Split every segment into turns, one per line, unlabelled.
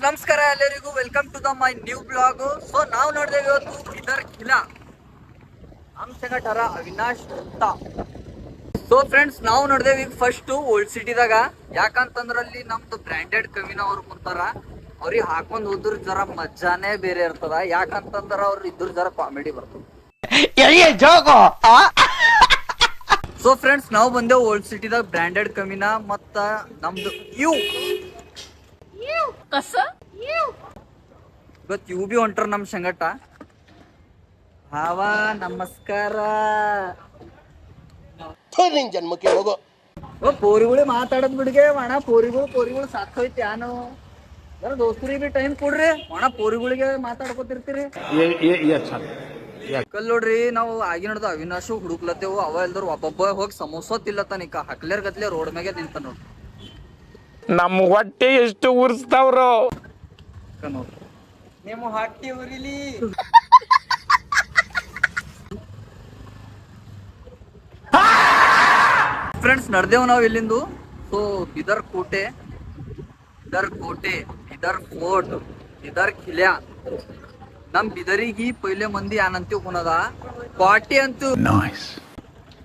ನಮಸ್ಕಾರ ಎಲ್ಲರಿಗೂ, welcome to the my new blog. So ನಾವು ನೋಡಿದೇವೆ ಇವತ್ತು ಬೀದರ್ ಕಿಲಾ ಅಂಶಘಟ್ಟರ ಅವಿನಾಶ್ ಅಂತ. ಸೊ ಫ್ರೆಂಡ್ಸ್, ನಾವು ನೋಡಿದೇವೆ ಈಗ ಫಸ್ಟ್ ಓಲ್ಡ್ ಸಿಟಿದಾಗ. ಯಾಕಂತಂದ್ರ ಅಲ್ಲಿ ನಮ್ದು ಬ್ರ್ಯಾಂಡೆಡ್ ಕವಿನ ಅವ್ರು ಕುಂತಾರ. ಅವ್ರಿಗೆ ಹಾಕೊಂಡ್ ಹೋದ್ರ ಜರ ಮಜಾನೇ ಬೇರೆ ಇರ್ತದ. ಯಾಕಂತಂದ್ರ ಅವ್ರು ಇದ್ರ ಜರ ಕಾಮಿಡಿ ಬರ್ತದ. ಸೊ ಫ್ರೆಂಡ್ಸ್, ನಾವು ಬಂದೇವು ಓಲ್ಡ್ ಸಿಟಿದಾಗ ಬ್ರ್ಯಾಂಡೆಡ್ ಕವಿನ ಮತ್ತ ನಮ್ದು ಇವತ್ತು ಇವು ಬಿ ಹೊಂಟ್ರ ನಮ್ ಸಂಗಟ. ಹಾವಾ ನಮಸ್ಕಾರ.
ಜನ್ಮಕ್ಕೆ ಹೋಗೋ
ಪೋರಿಗಳು ಮಾತಾಡದ್ ಬಿಡ್ಗೆ ಒಣ ಪೋರಿಗಳು ಸಾಕೋಯ್ತು. ಯಾನು ದೋಸ್ತರಿಗೆ ಬಿ ಟೈಮ್ ಕೊಡ್ರಿ. ಒಣ ಪೋರಿಗಳಿಗೆ ಮಾತಾಡ್ಕೊತಿರ್ತೀರಿ. ಕಲ್ ನೋಡ್ರಿ, ನಾವು ಆಗಿ ನೋಡ್ದ ಅವಿನಾಶು ಹುಡುಕ್ಲತ್ತೇವು. ಅವ ಎಲ್ದರು ಒಬ್ಬೊಬ್ಬ ಹೋಗಿ ಸಮೋಸ ತಿಲ್ಲತ್ತಾನಿಕ ಹಕ್ಲೇರ್ ಗತ್ಲೆ ರೋಡ್ ಮ್ಯಾಗೆ ನಿಂತ ನೋಡ್ರಿ.
ನಮ್ಮ ಹೊಟ್ಟೆ ಎಷ್ಟು ಉರ್ಸ್ತಾವ್ರು
ನೋಡ್ರಿ, ನಿಮ್ಮ ಹೊಟ್ಟಿ ಉರಿಲಿ. ಫ್ರೆಂಡ್ಸ್, ನಡ್ದೇವು ನಾವು ಇಲ್ಲಿಂದು. ಸೊ ಬಿದರ್ ಕೋಟೆ, ಬಿದರ್ ಫೋರ್ಟ್, ಬಿದರ್ ಕಿಲ್ಯಾ. ನಮ್ ಬಿದರಿಗೆ ಪೈಲೆ ಮಂದಿ ಏನಂತೀವ್ ಕುನದ ಕ್ವಾಟಿ ಅಂತೂ,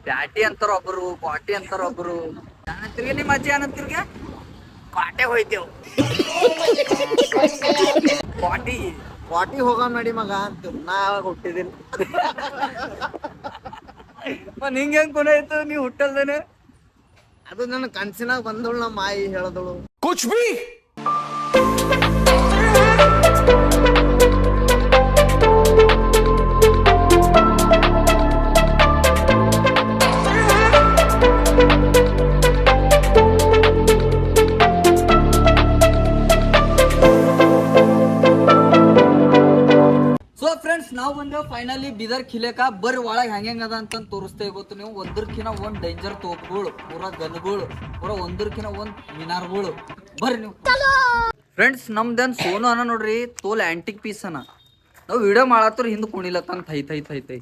ಪ್ಯಾಟಿ ಅಂತಾರ ಒಬ್ರು, ಕ್ವಾಟಿ ಅಂತಾರ ಒಬ್ರು. ಏನಂತಿರ್ಗೆ ನಿಮ್ಮ ಅಜ್ಜಿ ಏನಂತಿರ್ಗೆ? ಕ್ವಾಟೆ ಹೋಯ್ತೇವ್. ಕ್ವಾಟಿ ಹೋಗ ನಡಿ ಮಗ ಅಂತ ನಾ ಯಾವಾಗ ಹುಟ್ಟಿದಿಲ್ಲ. ನಿಂಗೆ ಹೆಂಗ್ ಕೊನೆ ಆಯ್ತು ನೀ ಹುಟ್ಟಲ್ದೇನೆ? ಅದು ನನ್ನ ಕನ್ಸಿನಾಗ ಬಂದವಳು, ನಮ್ಮ ಮಾಯಿ ಹೇಳದಳು
ಕುಚ್ ಬಿ.
ನಾವು ಬಂದೇವ್ ಫೈನಲಿ ಬಿದರ್ ಕಿಲೆಕ. ಬರ್ರಿ ಒಳಗೆ ಹೆಂಗ ಅದ ಅಂತ ತೋರಿಸ್ತೇವೆ. ಗೊತ್ತು ನೀವು, ಒಂದರ್ಕಿನ ಒಂದ್ ಡೇಂಜರ್ ತೋಪ್ಗಳು, ಪೂರಾ ಗನ್ಗಳು, ಪೂರಾ ಒಂದರ್ಕಿನ ಒಂದ್ ಮಿನಾರ್ಗಳು. ಬರ್ರಿ ನೀವು ಫ್ರೆಂಡ್ಸ್. ನಮ್ದೇನ್ ಸೋನು ಅನ್ನ ನೋಡ್ರಿ, ತೋಲ್ ಆಂಟಿಕ್ ಪೀಸ್ ಅನ್ನ. ನಾವು ವಿಡಿಯೋ ಮಾಡತ್ರ ಹಿಂದ್ ಕುಣಿಲತ್ತಂತ ಥೈ ಥೈ ಥೈ ಥೈ.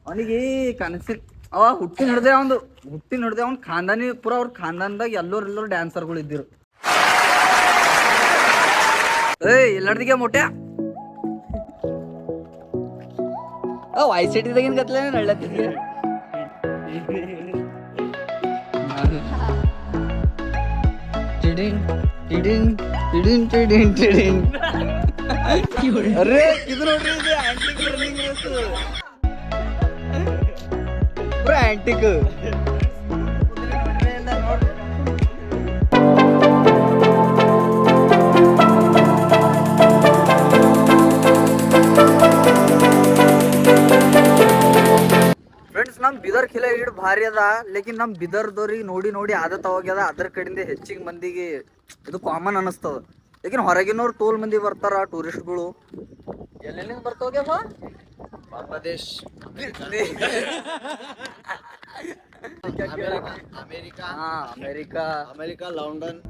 ಅವನಿಗೆ ಕನಸಿ ಅವ ಹುಟ್ಟಿ ನೋಡ್ದೆ ಅವ್ನ್ ಖಾನ್ದಾನಿ ಪೂರಾ. ಅವ್ರ ಖಾನ್ದಾನ್ದಾಗ ಎಲ್ಲರೂ ಡ್ಯಾನ್ಸರ್ಗಳು ಇದ್ದಿರು. ಎಲ್ಲರ್ದಿಗೆ ಮೊಟ್ಟೆ ವೈಸ್ ಸಿಟಿದಾಗಿನ ಗತ್ಲೆ ನಳ್ಳತ್ತಿದ್ದೆ. ಅರೆ ಇದು ನೋಡ್ರಿ, ಇದು ಆಂಟಿಕ್ ರನ್ನಿಂಗ್ ರೇಸ್, ಪೂರಾ ಆಂಟಿಕ್. ನಮ್ ಬಿದರ್ ಕಿಲೆ ಇಡ್ ಭಾರಿ ಅದ. ಲೇಕಿನ್ ನಮ್ ಬಿದರ್ದವ್ರಿಗೆ ನೋಡಿ ಆದತ್ ಅವಾಗ್ಯದ. ಅದ್ರ ಕಡೆಯಿಂದ ಹೆಚ್ಚಿಗೆ ಮಂದಿಗೆ ಇದು ಕಾಮನ್ ಅನಿಸ್ತದ. ಲೇಕಿನ್ ಹೊರಗಿನವ್ರು ತೋಲ್ ಮಂದಿ ಬರ್ತಾರ, ಟೂರಿಸ್ಟ್ಗಳು. ಎಲ್ಲೆಲ್ಲಿಂದ ಬರ್ತಾವ್ಯಪ್ಪ? Bangladesh, America, London.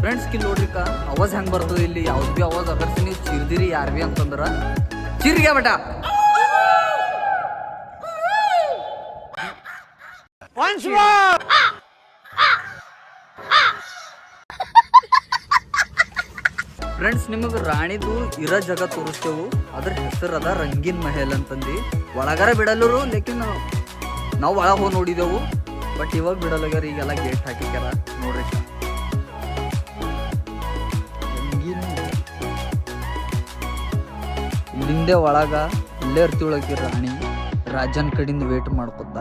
ಫ್ರೆಂಡ್ಸ್, ಕಿಲ್ ನೋಡ್ರಿಕ ಅವಾಜ್ ಹೆಂಗ್ ಬರ್ತದ ಇಲ್ಲಿ. ಯಾವ್ದು ಬಿ ಅವಾಜ್ ಅಗರ್ಸಿ ನೀವು ಚಿರ್ದಿರಿ ಯಾರ್ ಬಿ ಅಂತಂದ್ರ ಚಿರ್ಗೆ ಬಟ. ಫ್ರೆಂಡ್ಸ್, ನಿಮಗ್ ರಾಣಿದು ಇರೋ ಜಾಗ ತೋರಿಸ್ತೇವು. ಅದ್ರ ಹೆಸರದ ರಂಗೀನ್ ಮಹಲ್ ಅಂತಂದು. ಒಳಗಾರ ಬಿಡಲ್ಲರು, ಲೇಕಿನ್ ನಾವು ಒಳಗೆ ಹೋಗಿ ನೋಡಿದೆವು. ಬಟ್ ಇವಾಗ ಬಿಡಲ್ಲಾಗ್ಯಾರ, ಈಗೆಲ್ಲ ಗೇಟ್ ಹಾಕಿಕ್ಯಾರ ನೋಡ್ರಿ. ಇಲ್ಲಿಂದೆ ಒಳಗ ಇಲ್ಲೇ ಇರ್ತಿಳಕಿ ರಾಣಿ. ರಾಜನ್ ಕಡೆಯಿಂದ ವೇಟ್ ಮಾಡ್ಕೊತ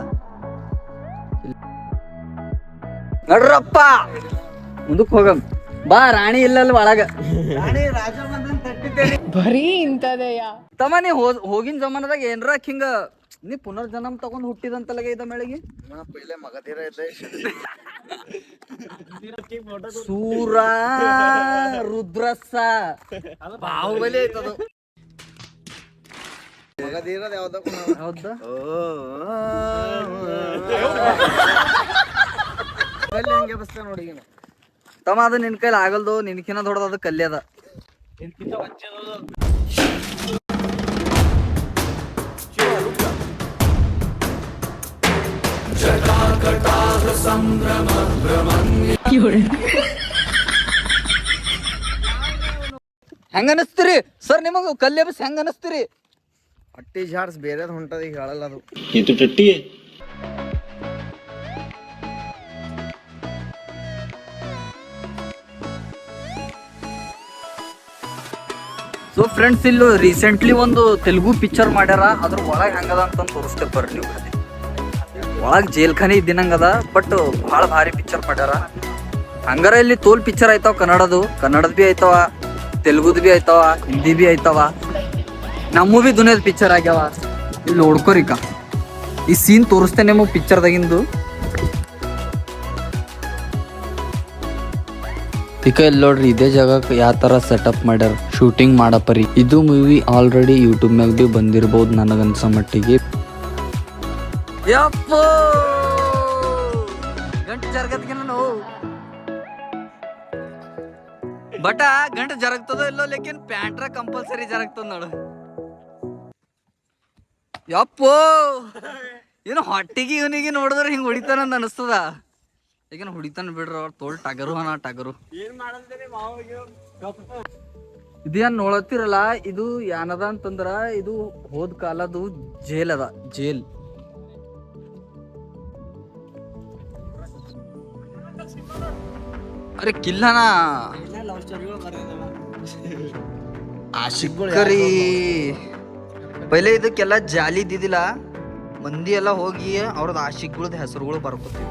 ನಡ್ರಪ್ಪ, ಮುಂದಕ್ಕೆ ಹೋಗಮ್ ಬಾ. ರಾಣಿ ಇಲ್ಲಲ್ಲ ಒಳಗ.
ಬರೀ ಇಂತದೆಯ
ತಮ್ಮ ನೀ ಹೋಗಿನ ಜಮಾನದಾಗ ಏನ್ರ ಹಿಂಗ ನೀ ಪುನರ್ಜನ್ಮ ತಗೊಂಡ್ ಹುಟ್ಟಿದಂತಲಗ ಇದ ಮೇಳಿಗೆ ಸೂರ ರುದ್ರಸ ಬಾಹುಬಲಿ ಐತದು. ಹೌದಾ
ಹಿಂಗೆ ಬಸ್ತ ನೋಡಿ ಈಗ
ತಮ್ಮ ಅದು ನಿನ್ ಕೈಲಿ ಆಗಲ್ದು, ನಿನ್ಕಿನ ದೊಡ್ಡದ ಅದು ಕಲ್ಲಿ ಅದ. ಹೆಂಗ ಅನಸ್ತೀರಿ ಸರ್ ನಿಮಗ ಕಲ್ಲಿ ಎಬ್ಸ್ ಹೆಂಗ ಅನಸ್ತೀರಿ?
ಹಟ್ಟಿ ಜಾಡ್ಸ್ ಬೇರೆದ್ ಹೊಂಟದ ಈಗ ಹೇಳಲ್ಲ ಅದು.
ಸೊ ಫ್ರೆಂಡ್ಸ್, ಇಲ್ಲಿ ರೀಸೆಂಟ್ಲಿ ಒಂದು ತೆಲುಗು ಪಿಕ್ಚರ್ ಮಾಡ್ಯಾರ. ಅದ್ರ ಒಳಗೆ ಹೆಂಗದ ಅಂತ ತೋರಿಸ್ತೇವೆ ಬರ್ರಿ ನೀವು. ಒಳಗೆ ಜೇಲ್ಖಾನೆ ಇದ್ದಿನಂಗದ, ಬಟ್ ಭಾಳ ಭಾರಿ ಪಿಕ್ಚರ್ ಮಾಡ್ಯಾರ. ಹಂಗಾರ ಇಲ್ಲಿ ತೋಲ್ ಪಿಕ್ಚರ್ ಐತಾವ, ಕನ್ನಡದ ಬಿ ಐತಾವ, ತೆಲುಗುದ್ ಬಿ ಐತಾವ, ಹಿಂದಿ ಬಿ ಐತಾವ, ನಮ್ಮ ಬಿ ದುನಿಯಾದ ಪಿಕ್ಚರ್ ಆಗ್ಯಾವ. ಇಲ್ಲಿ ನೋಡ್ಕೋರಿಕ ಈ ಸೀನ್ ತೋರಿಸ್ತೇನೆ ನಿಮಗೆ ಪಿಕ್ಚರ್ದಾಗಿಂದು. ಈಗ ಇಲ್ಲಿ ನೋಡ್ರಿ, ಇದೇ ಜಾಗಕ್ಕೆ ಯಾವ ತರ ಸೆಟಪ್ ಮಾಡ್ಯಾರ ಶೂಟಿಂಗ್ ಮಾಡಪ್ಪರಿ. ಇದು ಮೂವಿ ಆಲ್ರೆಡಿ ಯೂಟ್ಯೂಬ್ ಮ್ಯಾಗ ಬಿ ಬಂದಿರ್ಬೋದು ನನಗನ್ಸೋ ಮಟ್ಟಿಗೆ. ಯಪ್ಪೋ ಗಂಟು ಜರಗತ್ಗೆ ನಾನು ಬಟ ಗಂಟು ಜರಗ್ತದೋ ಇಲ್ಲೋ, ಲೇಕಿನ್ ಪ್ಯಾಂಟ್ರ ಕಂಪಲ್ಸರಿ ಜರಗ್ತದ ನೋಡು. ಯಪ್ಪೋ ಏನು ಹೊಟ್ಟಿಗೆ ಇವನಿಗೆ ನೋಡಿದ್ರೆ ಹಿಂಗೆ ಹೊಡಿತಾನ ಅನಿಸ್ತದ. ಈಗೇನು ಹೊಡಿತಾನ ಬಿಡ್ರ, ಅವ್ರು ತೋಲ್ ಟಗರು ಟಗರು. ಇದೇನ್ ನೋಡತ್ತಿರಲ್ಲ, ಇದು ಏನದ ಅಂತಂದ್ರ ಇದು ಹೋದ ಕಾಲದು ಜೇಲ್ ಅದ, ಜೇಲ್. ಅರೆ ಕಿಲ್ಲನ ಆಶಿಕರಿ ಪೈಲೆ ಇದಕ್ಕೆಲ್ಲ ಜಾಲಿ ಇದ್ದಿದ್ದಿಲ್ಲ, ಮಂದಿ ಎಲ್ಲ ಹೋಗಿ ಅವ್ರದ್ದು ಆಶಿಕ್ಗಳದ ಹೆಸರುಗಳು ಬರ್ಕೊತೀವಿ.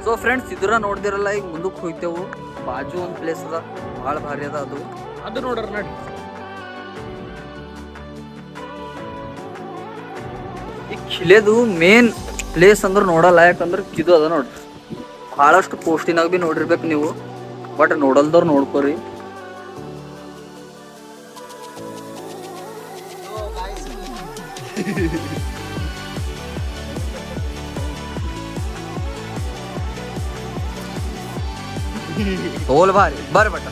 ಸೊ ಫ್ರೆಂಡ್ಸ್, ಇದ್ರ ನೋಡ್ದಿರಲ್ಲ, ಈಗ ಮುಂದಕ್ಕೆ ಹೋಗ್ತೇವು. ಬಾಜು ಒಂದು ಪ್ಲೇಸ್ ಅದ, ಭಾಳ ಭಾರಿ ಅದ ಅದು ನೋಡ್ರ ನೋಡಿ. ಈ ಕಿಲೆದು ಮೇನ್ ಪ್ಲೇಸ್ ಅಂದ್ರೆ ನೋಡಲ್ಲ, ಯಾಕಂದ್ರೆ ಇದು ಅದ ನೋಡ್ರಿ. ಭಾಳಷ್ಟು ಪೋಸ್ಟಿನಾಗ ಬಿ ನೋಡಿರ್ಬೇಕು ನೀವು, ಬಟ್ ನೋಡಲ್ದವ್ರು ನೋಡ್ಕೋರಿ. ತೋಲ್ ಭಾರಿ ಬರ್ರಿ ಬಟ್ಟ.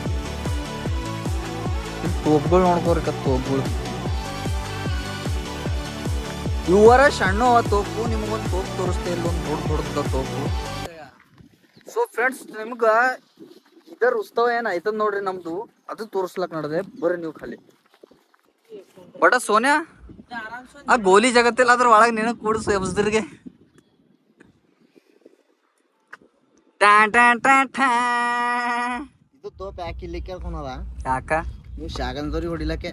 ತೋಪ್ಗಳು ನೋಡ್ಕೋರಿ, ತೋಪ್ಗಳು ಇವರ ಸಣ್ಣ ತೋಪು. ನಿಮಗೊಂದು ತೋಪ್ ತೋರಿಸ್ತೇ, ಇಲ್ಲೊಂದು ದೊಡ್ಡದ ತೋಪು. ಸೊ ಫ್ರೆಂಡ್ಸ್, ನಿಮ್ಗ ಇದರ ಉತ್ಸವ ಏನ್ ಆಯ್ತದ ನೋಡ್ರಿ ನಮ್ದು, ಅದು ತೋರಿಸ್ಲಕ್ ನಡ್ದೆ. ಬರ್ರಿ ನೀವು ಖಾಲಿ ಬಟ. ಸೋನ್ಯಾ ಆ ಗೋಲಿ ಜಗತ್ತಿಲ್ಲ, ಅದ್ರ ಒಳಗೆ ನಿನಗ ಕೂಡಿಸು ಎಬ್ಸ್ದ್ರಿಗೆ.
ಇದು ತೋಪ್ ಯಾಕೆ ಇಲ್ಲಿ ಕೇಳ್ಕೊಂಡದ?
ಯಾಕ
ನೀವು ಶಾಗಂದವ್ರಿಗೆ ಹೊಡಿಲಕ್ಕೆ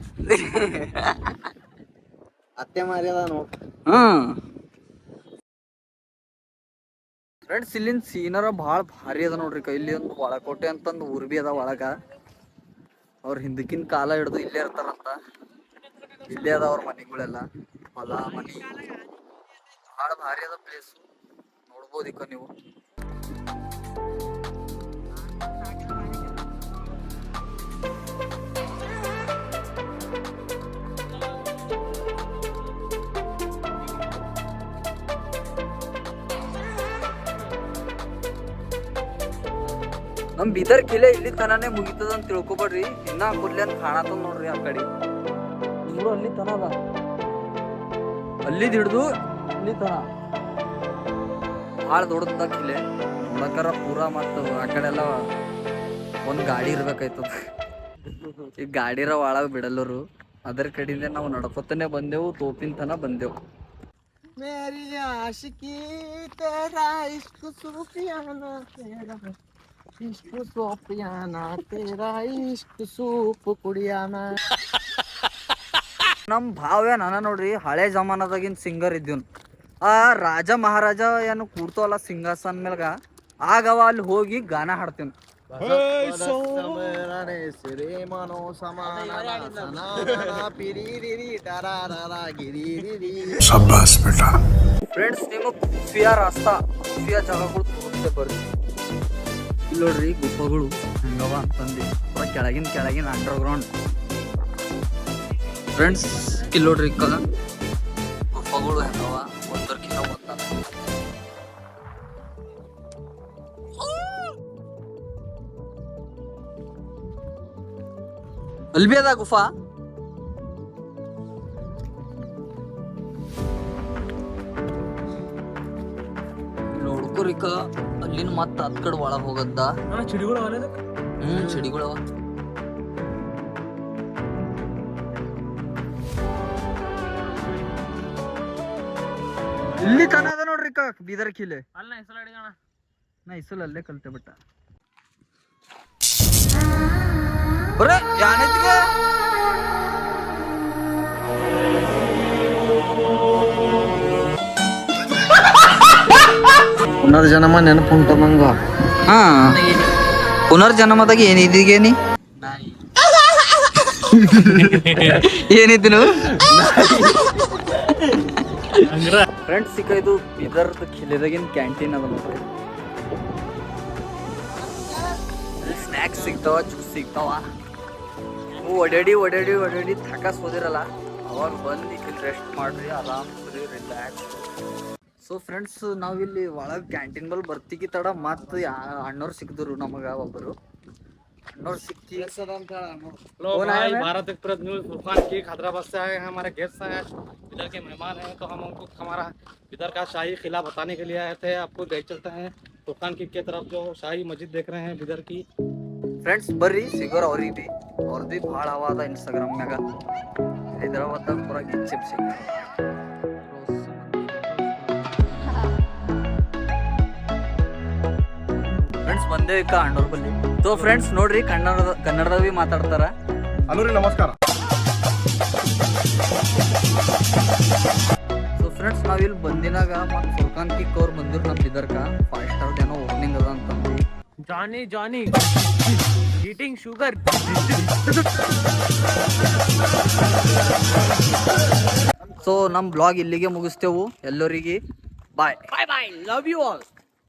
ಅತ್ತೆ ಮಾರ್ಯದ ನೋಡ್.
ಫ್ರೆಂಡ್ಸ್, ಇಲ್ಲಿನ ಸೀನರ ಭಾಳ ಭಾರಿ ಅದ ನೋಡ್ರಿ. ಇಲ್ಲಿ ಒಂದು ಒಳಕೋಟೆ ಅಂತಂದು ಊರ್ ಬಿ ಅದ ಒಳಗ. ಅವ್ರ ಹಿಂದಕ್ಕಿನ ಕಾಲ ಹಿಡ್ದು ಇಲ್ಲೇ ಇರ್ತಾರಂತ. ಇಲ್ಲೇ ಅದ ಅವ್ರ ಮನೆಗಳೆಲ್ಲ, ಹೊಲ ಮನಿ. ಭಾಳ ಭಾರಿ ಅದ ಪ್ಲೇಸ್, ನೋಡ್ಬೋದಿಕ್ಕ ನೀವು. ನಮ್ ಬೀದರ್ ಕಿಲೆ ಇಲ್ಲಿ ತನಾನೇ ಮುಗಿತದ ಅಂತ ತಿಳ್ಕೊಬೇಡ್ರಿ. ಇನ್ನ ಕೊಡ್ಲಿ ಅಂತ ಕಾಣತದ ನೋಡ್ರಿ ಆ ಕಡೆ. ಇವ್ರು ಅಲ್ಲಿ ತನ ಅದ, ಅಲ್ಲಿದ್ ಹಿಡ್ದು ಇಲ್ಲಿ ತನ ಭಾಳ ದೊಡ್ಡದ ಕಿಲೆ. ನೋಡಕ್ಕಾರ ಪೂರಾ ಮತ್ತ ಆ ಕಡೆ ಎಲ್ಲ ಒಂದ್ ಗಾಡಿ ಇರ್ಬೇಕಾಯ್ತದ. ಈ ಗಾಡಿರ ಒಳಗ ಬಿಡಲ್ಲರು. ಅದರ ಕಡೆಯಿಂದ ನಾವು ನಡ್ಕೊತಾನೆ ಬಂದೆವು, ತೋಪಿನ ತನ ಬಂದೆವು.
ಮೇರಿ ಆಶಿಕಿ ತೇರಾ ಇಷ್ಕ್ ಸೂಫಿಯಾನಾ ತೇರಾ ಇಷ್ಕ್ ಸೂಫಿಯಾನಾ ತೇರಾ ಇಷ್ಕ್ ಸೂಪ್ ಕುಡಿಯಾನಾ.
ನಮ್ ಭಾವ ನಾನ ನೋಡ್ರಿ, ಹಳೆ ಜಮಾನದಾಗಿನ್ ಸಿಂಗರ್ ಇದ್ದೀವ್ನು. ಆ ರಾಜ ಮಹಾರಾಜ ಏನು ಕೂಡ್ತವಲ್ಲ ಸಿಂಹಾಸನ ಮೇಲ್ಗ, ಆಗವ ಅಲ್ಲಿ ಹೋಗಿ ಗಾನ ಹಾಡ್ತೀನಿ. ಫ್ರೆಂಡ್ಸ್, ನಿಮಗೆ ಖುಷಿಯ ರಾಸ್ತಾ, ಖುಷಿಯ ಜಾಗಗಳು ತೋರಿಸ್ತೇ ಬರ್ರಿ. ಇಲ್ಲಿ ನೋಡ್ರಿ ಗುಫಗಳು ಹೆಂಗವ ಅಂತಂದು, ಕೆಳಗಿನ ಅಂಡರ್ ಗ್ರೌಂಡ್. ಫ್ರೆಂಡ್ಸ್, ಇಲ್ಲಿ ನೋಡ್ರಿ ಗುಫಗಳು ಹೆಂಗವ, ಒಂದರ್ಕಿಂತ ಒಂದ. ಅಲ್ಲಿ ಬಿ ಅದ ಗುಫಾ. ನೋಡ್ಕೋರಿಕ ಅಲ್ಲಿನ ಮತ್ತ ಹತ್ ಕಡೆ ಒಳಗ್ ಹೋಗದ್ದ. ಚಿಡಿಗಳವ. ಇಲ್ಲಿ ತನ ಅದ ನೋಡ್ರಿ ಬೀದರ್ ಕಿಲೆ. ನಾ ಇಸಲ್ ಅಲ್ಲೇ ಕಲ್ತೆ ಬಿಟ್ಟ. ಬರೇ ಯಾನೈತಿಗೆ
ಪುನರ್ಜನ್ಮ ನೆನಪುಂಟ ಮಂಗ.
ಹಾ ಪುನರ್ಜನ್ಮದಾಗ ಏನಿದೀಗೇನಿ ಏನಿದ್ದು ಫ್ರೆಂಡ್ಸ್. ಈಗ ಇದು ಬೀದರ್ದ ಕಿಲೆದಾಗಿನ ಕ್ಯಾಂಟೀನ್ ಅದ ನೋಡ್ರಿ. ಸ್ನ್ಯಾಕ್ಸ್ ಸಿಗ್ತಾವ, ಜ್ಯೂಸ್ ಸಿಗ್ತಾವ. ನೀವು ಒಡ್ಯಾಡಿ ಥಕಾಸ್ ಹೋದಿರಲ್ಲ, ಅವಾಗ ಬಂದು ಇಲ್ಲಿ ರೆಸ್ಟ್ ಮಾಡ್ರಿ, ಆರಾಮ್ ರಿಲ್ಯಾಕ್ಸ್. ಸೊ ಫ್ರೆಂಡ್ಸ್, ನಾವಿಲ್ಲಿ ಒಳಗೆ ಕ್ಯಾಂಟೀನ್ ಬಲ್ ಬರ್ತಿಗಿ ತಡ ಮತ್ತು ಅಣ್ಣವ್ರು ಸಿಕ್ಕಿದ್ರು ನಮಗ. ಒಬ್ಬರು अण्णोर सिक्की
हेलो भाई, भारत एक्सप्रेस न्यूज फुरकान की हैदराबाद से आए हैं, हमारे गेस्ट हैं, इधर के मेहमान हैं, तो हम उनको हमारा इधर का शाही किला बताने के लिए आए थे। आपको ले चलते हैं फुरकान की तरफ, जो शाही मस्जिद देख रहे हैं इधर की।
ಫ್ರೆಂಡ್ಸ್ ಬರ್ರಿ ಸಿಗೋರ್ ಅವ್ರಿಗೆ ಭೀ ಭಾಳ ಅವಾದ ಇನ್ಸ್ಟಾಗ್ರಾಮ್ ಮ್ಯಾಗ. ಹೈದರಾಬಾದ್ದಾಗ ಪೂರ ಗಿಚ್ಚಿಪ್ ಸಿಗ. ಫ್ರೆಂಡ್ಸ್ ಬಂದೇವಿ ಅಣ್ಣವ್ರ ಬಲ್ಲಿ. ಸೊ ಫ್ರೆಂಡ್ಸ್ ನೋಡ್ರಿ, ಕನ್ನಡದಾಗ ಭೀ ಮಾತಾಡ್ತಾರ.
ಹಲೋ ರೀ, ನಮಸ್ಕಾರ.
ಸೊ ಫ್ರೆಂಡ್ಸ್, ನಾವಿಲ್ಲಿ ಬಂದಿನಾಗ ಮತ್ತು ಫುರ್ಕಾನ್ ಕಿಕ್ ಅವ್ರು ಬಂದಿರು ನಮ್ಮ ಬಿದರ್ಕ. 5 ಸ್ಟಾರ್ ಏನೋ ಓಪನಿಂಗ್ ಅದ ಅಂತಂದು.
ಜಾನಿ ಈಟಿಂಗ್ ಶುಗರ್.
ಸೊ ನಮ್ಮ ಬ್ಲಾಗ್ ಇಲ್ಲಿಗೆ ಮುಗಿಸ್ತೇವು. ಎಲ್ಲರಿಗೆ ಬಾಯ್.
ಬಾಯ್, ಲವ್ ಯು ಆಲ್.